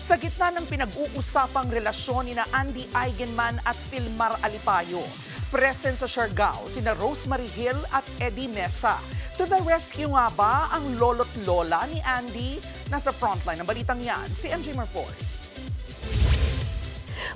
Sa gitna ng pinag-uusapang relasyon ni na Andy Eigenman at Filmar Alipayo, present sa Siargao sina Rosemary Hill at Eddie Mesa. To the rescue nga ba ang lolo't lola ni Andy? Nasa frontline ng balitang yan, si MJ Marfor.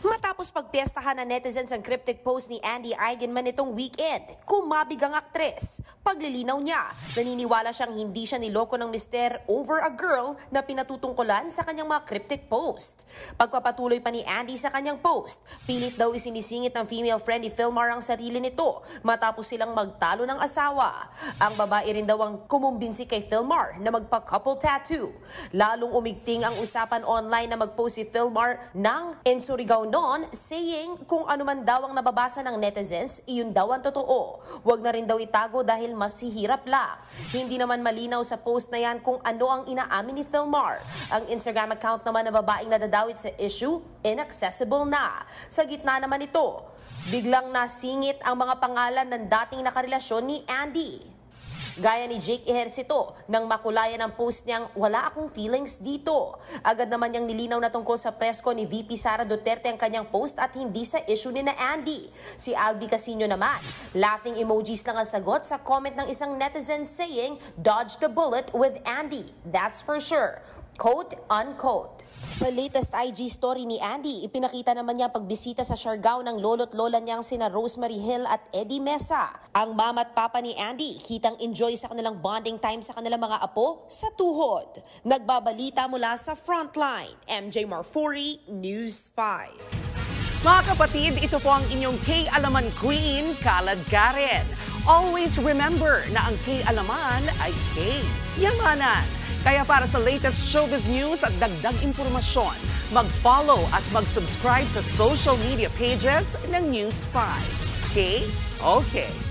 Matapos pagpiestahan ng netizens ang cryptic post ni Andy Eigenman itong weekend, kumabig ang aktres. Paglilinaw niya, naniniwala siyang hindi siya niloko ng mister over a girl na pinatutungkulan sa kanyang mga cryptic post. Pagpapatuloy pa ni Andy sa kanyang post, pilit daw isinisingit ng female friend ni Filmar ang sarili nito matapos silang magtalo ng asawa. Ang babae rin daw ang kumumbinsi kay Filmar na magpa-couple tattoo. Lalong umigting ang usapan online na mag-post si Filmar ng in Surigao noon, saying kung ano man daw ang nababasa ng netizens, iyon daw ang totoo. Huwag na rin daw itago dahil mas hihirap lang. Hindi naman malinaw sa post na yan kung ano ang inaamin ni Filmar. Ang Instagram account naman ng babaeng nadadawit sa issue, inaccessible na. Sa gitna naman ito, biglang nasingit ang mga pangalan ng dating nakarelasyon ni Andy. Gaya ni Jake Ejercito, nang makulayan ang post niyang wala akong feelings dito. Agad naman niyang nilinaw na tungkol sa presko ni VP Sara Duterte ang kanyang post at hindi sa issue ni na Andy. Si Albi Casino naman, laughing emojis lang ang sagot sa comment ng isang netizen saying, "Dodge the bullet with Andy, that's for sure." Quote, unquote. Sa latest IG story ni Andy, ipinakita naman niya pagbisita sa Siargao ng lolo't lola niyang sina Rosemary Hill at Eddie Mesa. Ang mama at papa ni Andy, kitang enjoy sa kanilang bonding time sa kanilang mga apo sa tuhod. Nagbabalita mula sa Frontline, MJ Marfori, News 5. Mga kapatid, ito po ang inyong K-Alaman Queen, Kalad Karen. Always remember na ang K-Alaman ay K-Yamanan. Kaya para sa latest showbiz news at dagdag impormasyon, mag-follow at mag-subscribe sa social media pages ng News 5. Okay?